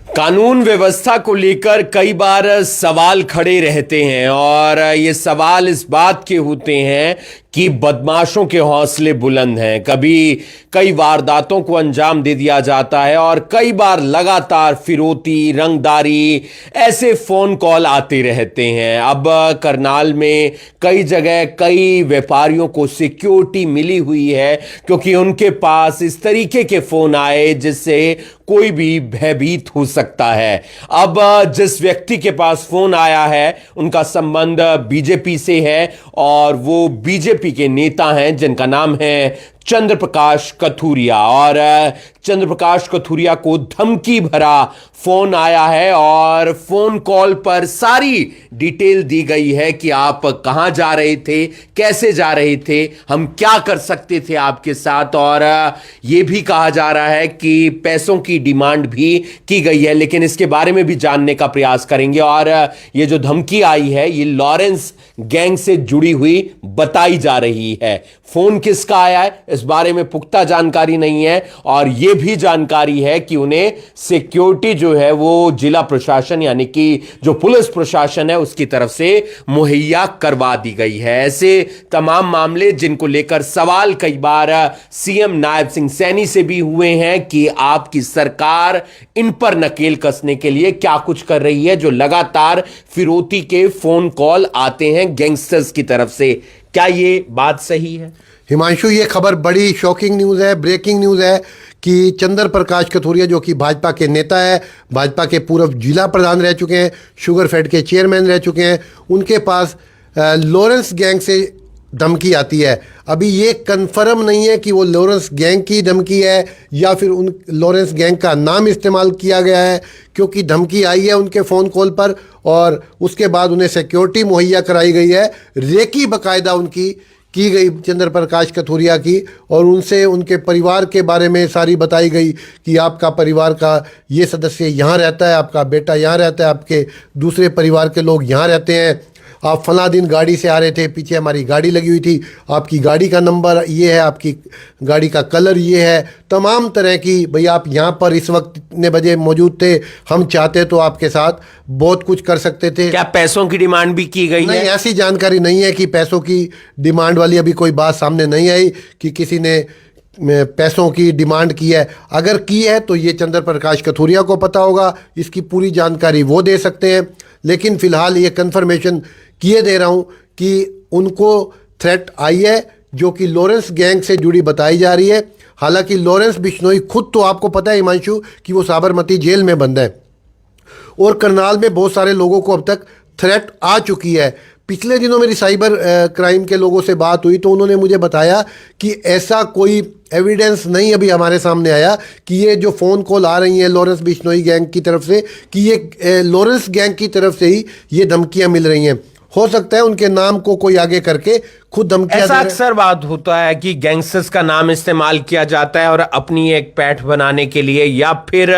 कानून व्यवस्था को लेकर कई बार सवाल खड़े रहते हैं और ये सवाल इस बात के होते हैं कि बदमाशों के हौसले बुलंद हैं। कभी कई वारदातों को अंजाम दे दिया जाता है और कई बार लगातार फिरौती, रंगदारी, ऐसे फोन कॉल आते रहते हैं। अब करनाल में कई जगह कई व्यापारियों को सिक्योरिटी मिली हुई है क्योंकि उनके पास इस तरीके के फोन आए जिससे कोई भी भयभीत हो सकता है। अब जिस व्यक्ति के पास फोन आया है उनका संबंध बीजेपी से है और वो बीजेपी के नेता हैं जिनका नाम है चंद्र प्रकाश कथूरिया। और चंद्र प्रकाश कथूरिया को धमकी भरा फोन आया है और फोन कॉल पर सारी डिटेल दी गई है कि आप कहां जा रहे थे, कैसे जा रहे थे, हम क्या कर सकते थे आपके साथ। और यह भी कहा जा रहा है कि पैसों की डिमांड भी की गई है, लेकिन इसके बारे में भी जानने का प्रयास करेंगे। और यह जो धमकी आई है ये लॉरेंस गैंग से जुड़ी हुई बताई जा रही है। फोन किसका आया है इस बारे में पुख्ता जानकारी नहीं है और यह भी जानकारी है कि उन्हें सिक्योरिटी जो है वो जिला प्रशासन यानी कि जो पुलिस प्रशासन है उसकी तरफ से मुहैया करवा दी गई है। ऐसे तमाम मामले जिनको लेकर सवाल कई बार सीएम नायब सिंह सैनी से भी हुए हैं कि आपकी सरकार इन पर नकेल कसने के लिए क्या कुछ कर रही है, जो लगातार फिरौती के फोन कॉल आते हैं गैंगस्टर्स की तरफ से। क्या ये बात सही है? हिमांशु, ये खबर बड़ी शॉकिंग न्यूज़ है, ब्रेकिंग न्यूज़ है कि चंद्र प्रकाश कथूरिया जो कि भाजपा के नेता है, भाजपा के पूर्व जिला प्रधान रह चुके हैं, शुगरफेड के चेयरमैन रह चुके हैं, उनके पास लॉरेंस गैंग से धमकी आती है। अभी ये कंफर्म नहीं है कि वो लॉरेंस गैंग की धमकी है या फिर उन लॉरेंस गैंग का नाम इस्तेमाल किया गया है, क्योंकि धमकी आई है उनके फ़ोन कॉल पर और उसके बाद उन्हें सिक्योरिटी मुहैया कराई गई है। रेकी बाकायदा उनकी की गई चंद्र प्रकाश कथूरिया की और उनसे उनके परिवार के बारे में सारी बताई गई कि आपका परिवार का ये सदस्य यहाँ रहता है, आपका बेटा यहाँ रहता है, आपके दूसरे परिवार के लोग यहाँ रहते हैं, आप फला दिन गाड़ी से आ रहे थे, पीछे हमारी गाड़ी लगी हुई थी, आपकी गाड़ी का नंबर ये है, आपकी गाड़ी का कलर ये है, तमाम तरह की, भाई आप यहाँ पर इस वक्त इतने बजे मौजूद थे, हम चाहते तो आपके साथ बहुत कुछ कर सकते थे। क्या पैसों की डिमांड भी की गई नहीं, है? ऐसी जानकारी नहीं है कि पैसों की डिमांड वाली अभी कोई बात सामने नहीं आई कि किसी ने पैसों की डिमांड की है। अगर की है तो ये चंद्र प्रकाश कथूरिया को पता होगा, इसकी पूरी जानकारी वो दे सकते हैं। लेकिन फ़िलहाल ये कन्फर्मेशन किए दे रहा हूँ कि उनको थ्रेट आई है जो कि लॉरेंस गैंग से जुड़ी बताई जा रही है। हालांकि लॉरेंस बिश्नोई खुद तो आपको पता है हिमांशु कि वो साबरमती जेल में बंद है और करनाल में बहुत सारे लोगों को अब तक थ्रेट आ चुकी है। पिछले दिनों मेरी साइबर क्राइम के लोगों से बात हुई तो उन्होंने मुझे बताया कि ऐसा कोई एविडेंस नहीं अभी हमारे सामने आया कि ये जो फ़ोन कॉल आ रही हैं लॉरेंस बिश्नोई गैंग की तरफ से कि ये लॉरेंस गैंग की तरफ से ही ये धमकियां मिल रही हैं। हो सकता है उनके नाम को कोई आगे करके खुद धमकियां। ऐसा अक्सर बात होता है कि गैंगस्टर्स का नाम इस्तेमाल किया जाता है और अपनी एक पैठ बनाने के लिए या फिर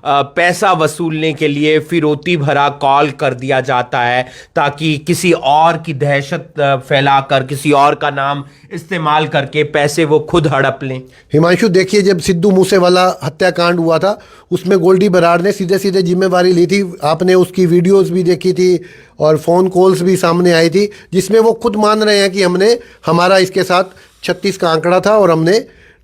पैसा वसूलने के लिए फिरौती भरा कॉल कर दिया जाता है ताकि किसी और की दहशत फैलाकर किसी और का नाम इस्तेमाल करके पैसे वो खुद हड़प लें। हिमांशु, देखिए जब सिद्धू मूसेवाला हत्याकांड हुआ था उसमें गोल्डी बराड़ ने सीधे सीधे जिम्मेवारी ली थी। आपने उसकी वीडियोस भी देखी थी और फ़ोन कॉल्स भी सामने आई थी जिसमें वो खुद मान रहे हैं कि हमारा इसके साथ 36 का आंकड़ा था और हमने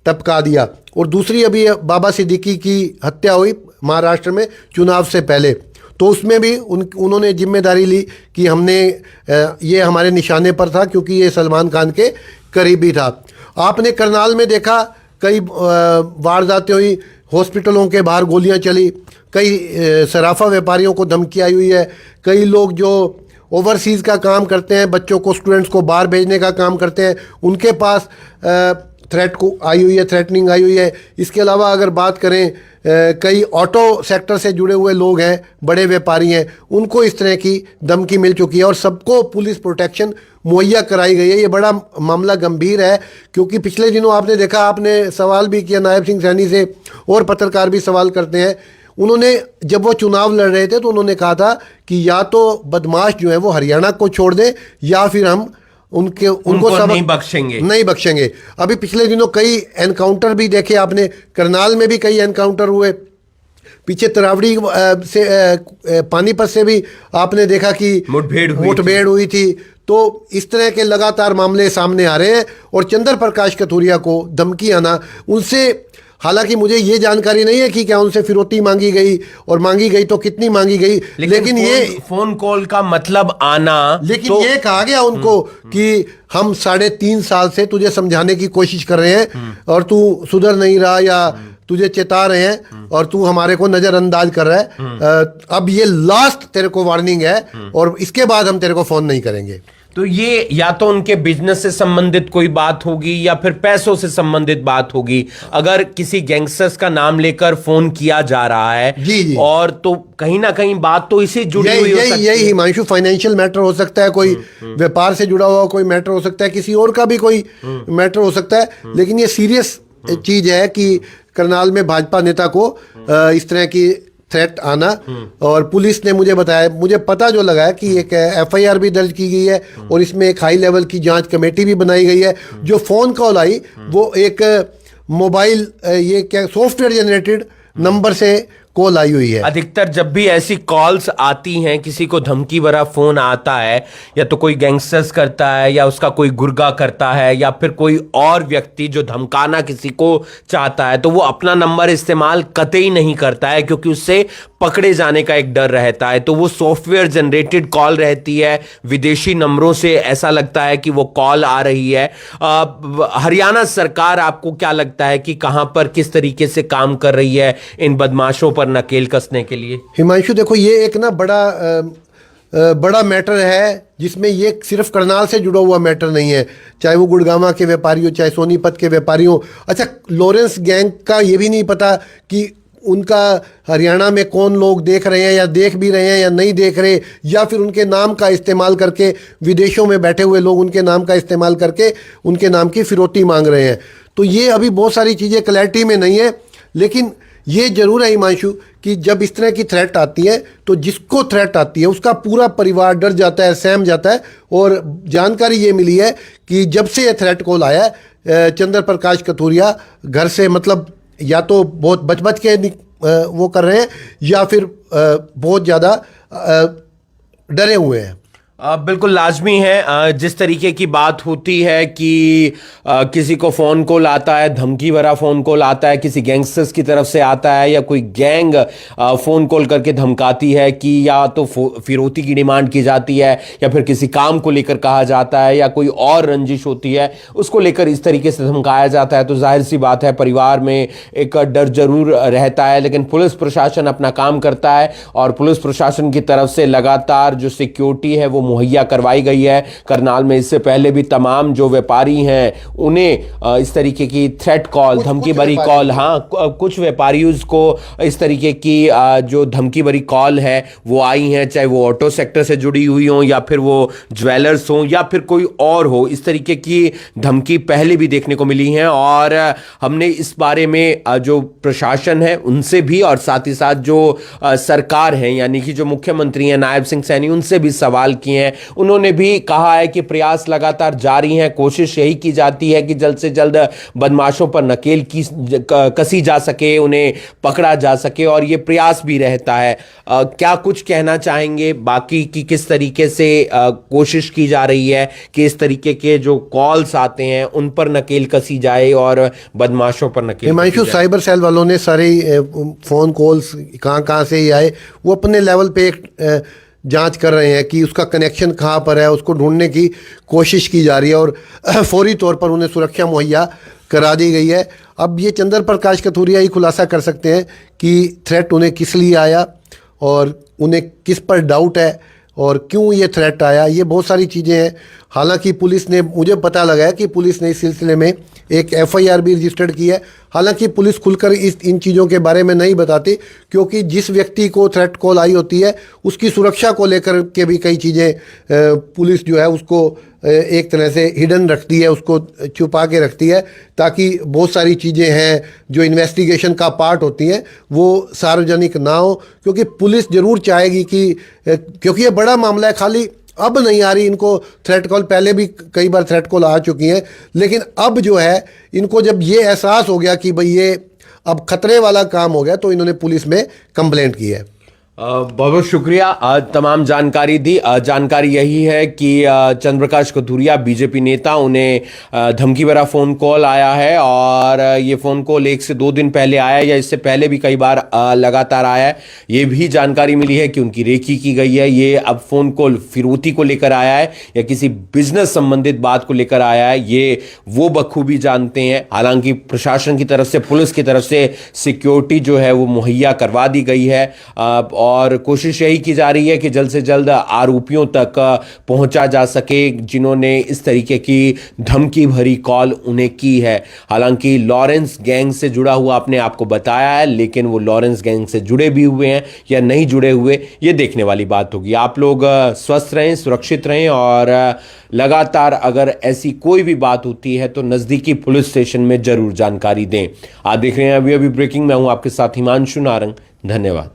टपका दिया। और दूसरी अभी बाबा सिद्दीकी की हत्या हुई महाराष्ट्र में चुनाव से पहले, तो उसमें भी उन्होंने जिम्मेदारी ली कि हमने ये हमारे निशाने पर था क्योंकि ये सलमान खान के करीबी था। आपने करनाल में देखा कई वारदातें हुई, हॉस्पिटलों के बाहर गोलियां चली, कई सराफा व्यापारियों को धमकी आई हुई है, कई लोग जो ओवरसीज़ का काम करते हैं, बच्चों को स्टूडेंट्स को बाहर भेजने का काम करते हैं, उनके पास थ्रेट को आई हुई है, थ्रेटनिंग आई हुई है। इसके अलावा अगर बात करें कई ऑटो सेक्टर से जुड़े हुए लोग हैं, बड़े व्यापारी हैं, उनको इस तरह की धमकी मिल चुकी है और सबको पुलिस प्रोटेक्शन मुहैया कराई गई है। ये बड़ा मामला गंभीर है क्योंकि पिछले दिनों आपने देखा, आपने सवाल भी किया नायब सिंह सैनी से और पत्रकार भी सवाल करते हैं, उन्होंने जब वो चुनाव लड़ रहे थे तो उन्होंने कहा था कि या तो बदमाश जो है वो हरियाणा को छोड़ दें या फिर हम उनको सब नहीं बख्शेंगे। अभी पिछले दिनों कई एनकाउंटर भी देखे आपने, करनाल में भी कई एनकाउंटर हुए, पीछे तरावड़ी से पानीपत से भी आपने देखा कि मुठभेड़ हुई थी। तो इस तरह के लगातार मामले सामने आ रहे हैं और चंद्र प्रकाश कथूरिया को धमकी आना, उनसे हालांकि मुझे ये जानकारी नहीं है कि क्या उनसे फिरौती मांगी गई और मांगी गई तो कितनी मांगी गई, लेकिन ये फोन कॉल का मतलब आना, लेकिन तो ये कहा गया उनको कि हम 3.5 साल से तुझे समझाने की कोशिश कर रहे हैं और तू सुधर नहीं रहा या तुझे चेता रहे हैं और तू हमारे को नजरअंदाज कर रहा है, अब ये लास्ट तेरे को वार्निंग है और इसके बाद हम तेरे को फोन नहीं करेंगे। तो ये या तो उनके बिजनेस से संबंधित कोई बात होगी या फिर पैसों से संबंधित बात होगी। अगर किसी गैंगस्टर्स का नाम लेकर फोन किया जा रहा है जी। और तो कहीं ना कहीं बात तो इसी जुड़ी हुई हो सकती है। यही हिमांशु, फाइनेंशियल मैटर हो सकता है, कोई व्यापार से जुड़ा हुआ कोई मैटर हो सकता है, किसी और का भी कोई मैटर हो सकता है, लेकिन ये सीरियस चीज है कि करनाल में भाजपा नेता को इस तरह की थ्रेट आना। और पुलिस ने मुझे बताया, मुझे पता जो लगा है कि एक एफआईआर भी दर्ज की गई है और इसमें एक हाई लेवल की जांच कमेटी भी बनाई गई है। जो फोन कॉल आई वो एक मोबाइल ये क्या सॉफ्टवेयर जनरेटेड नंबर से कॉल आई हुई है। अधिकतर जब भी ऐसी कॉल्स आती हैं, किसी को धमकी भरा फोन आता है, या तो कोई गैंगस्टर्स करता है या उसका कोई गुर्गा करता है या फिर कोई और व्यक्ति जो धमकाना किसी को चाहता है, तो वो अपना नंबर इस्तेमाल कतई नहीं करता है क्योंकि उससे पकड़े जाने का एक डर रहता है। तो वो सॉफ्टवेयर जनरेटेड कॉल रहती है, विदेशी नंबरों से ऐसा लगता है कि वो कॉल आ रही है। हरियाणा सरकार आपको क्या लगता है कि कहां पर किस तरीके से काम कर रही है इन बदमाशों पर नकेल कसने के लिए? हिमांशु देखो, ये एक ना बड़ा मैटर है जिसमें ये सिर्फ करनाल से जुड़ा हुआ मैटर नहीं है, चाहे वो गुड़गांव के व्यापारी हो, चाहे सोनीपत के व्यापारी हो। अच्छा, लॉरेंस गैंग का ये भी नहीं पता कि उनका हरियाणा में कौन लोग देख रहे हैं या देख भी रहे हैं या नहीं देख रहे, या फिर उनके नाम का इस्तेमाल करके विदेशों में बैठे हुए लोग उनके नाम का इस्तेमाल करके उनके नाम की फिरौती मांग रहे हैं। तो ये अभी बहुत सारी चीज़ें क्लैरिटी में नहीं है, लेकिन ये जरूर है हिमांशु कि जब इस तरह की थ्रेट आती है तो जिसको थ्रेट आती है उसका पूरा परिवार डर जाता है, सहम जाता है। और जानकारी ये मिली है कि जब से ये थ्रेट कॉल आया है, चंद्र प्रकाश कथूरिया घर से मतलब या तो बहुत बच के वो कर रहे हैं या फिर बहुत ज़्यादा डरे हुए हैं। बिल्कुल लाजमी है। जिस तरीके की बात होती है कि किसी को फ़ोन कॉल आता है, धमकी भरा फ़ोन कॉल आता है, किसी गैंगस्टर्स की तरफ से आता है या कोई गैंग फ़ोन कॉल करके धमकाती है कि या तो फिरौती की डिमांड की जाती है या फिर किसी काम को लेकर कहा जाता है या कोई और रंजिश होती है उसको लेकर इस तरीके से धमकाया जाता है, तो जाहिर सी बात है परिवार में एक डर जरूर रहता है। लेकिन पुलिस प्रशासन अपना काम करता है और पुलिस प्रशासन की तरफ से लगातार जो सिक्योरिटी है वो मुहैया करवाई गई है। करनाल में इससे पहले भी तमाम जो व्यापारी हैं उन्हें इस तरीके की थ्रेट कॉल, धमकी भरी कॉल, हाँ कुछ व्यापारियों को इस तरीके की जो धमकी भरी कॉल है वो आई हैं, चाहे वो ऑटो सेक्टर से जुड़ी हुई हो या फिर वो ज्वेलर्स हो या फिर कोई और हो। इस तरीके की धमकी पहले भी देखने को मिली है और हमने इस बारे में जो प्रशासन है उनसे भी और साथ ही साथ जो सरकार है यानी कि जो मुख्यमंत्री हैं नायब सिंह सैनी उनसे भी सवाल किए हैं। उन्होंने भी कहा है कि प्रयास लगातार जारी हैं, कोशिश यही की जाती है कि जल्द से जल्द बदमाशों पर नकेल कसी जा सके, उन्हें पकड़ा जा सके और ये प्रयास भी रहता है। क्या कुछ कहना चाहेंगे बाकी की किस तरीके से कोशिश की जा रही है कि इस तरीके के जो कॉल्स आते हैं उन पर नकेल कसी जाए और बदमाशों पर नकेल? हिमांशु, साइबर सेल वालों ने सारे फोन कॉल्स कहाँ से ही आए वो अपने लेवल पे एक जांच कर रहे हैं कि उसका कनेक्शन कहाँ पर है, उसको ढूंढने की कोशिश की जा रही है और फौरी तौर पर उन्हें सुरक्षा मुहैया करा दी गई है। अब ये चंद्र प्रकाश कथूरिया ही खुलासा कर सकते हैं कि थ्रेट उन्हें किस लिए आया और उन्हें किस पर डाउट है और क्यों ये थ्रेट आया। ये बहुत सारी चीज़ें हैं। हालांकि पुलिस ने, मुझे पता लगा है कि पुलिस ने इस सिलसिले में एक एफआईआर भी रजिस्टर्ड की है। हालांकि पुलिस खुलकर इन चीज़ों के बारे में नहीं बताती क्योंकि जिस व्यक्ति को थ्रेट कॉल आई होती है उसकी सुरक्षा को लेकर के भी कई चीज़ें पुलिस जो है उसको एक तरह से हिडन रखती है, उसको छुपा के रखती है ताकि बहुत सारी चीज़ें हैं जो इन्वेस्टिगेशन का पार्ट होती हैं वो सार्वजनिक ना हो। क्योंकि पुलिस ज़रूर चाहेगी कि क्योंकि ये बड़ा मामला है, खाली अब नहीं आ रही इनको थ्रेट कॉल, पहले भी कई बार थ्रेट कॉल आ चुकी हैं, लेकिन अब जो है इनको जब ये एहसास हो गया कि भाई ये अब खतरे वाला काम हो गया, तो इन्होंने पुलिस में कंप्लेंट की है। बहुत बहुत शुक्रिया, तमाम जानकारी दी। जानकारी यही है कि चंद्रप्रकाश कथुरिया बीजेपी नेता, उन्हें धमकी भरा फोन कॉल आया है और ये फोन कॉल 1 से 2 दिन पहले आया या इससे पहले भी कई बार लगातार आया है। ये भी जानकारी मिली है कि उनकी रेकी की गई है। ये अब फोन कॉल फिरौती को लेकर आया है या किसी बिजनेस संबंधित बात को लेकर आया है, ये वो बखूबी जानते हैं। हालांकि प्रशासन की तरफ से, पुलिस की तरफ से सिक्योरिटी जो है वो मुहैया करवा दी गई है और कोशिश यही की जा रही है कि जल्द से जल्द आरोपियों तक पहुंचा जा सके जिन्होंने इस तरीके की धमकी भरी कॉल उन्हें की है। हालांकि लॉरेंस गैंग से जुड़ा हुआ अपने आप को बताया है, लेकिन वो लॉरेंस गैंग से जुड़े भी हुए हैं या नहीं जुड़े हुए, ये देखने वाली बात होगी। आप लोग स्वस्थ रहें, सुरक्षित रहें और लगातार अगर ऐसी कोई भी बात होती है तो नज़दीकी पुलिस स्टेशन में जरूर जानकारी दें। आप देख रहे हैं अभी अभी ब्रेकिंग। मैं हूं आपके साथ हिमांशु नारंग। धन्यवाद।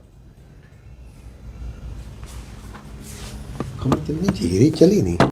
खबर चलनी चाहिए, चली नहीं।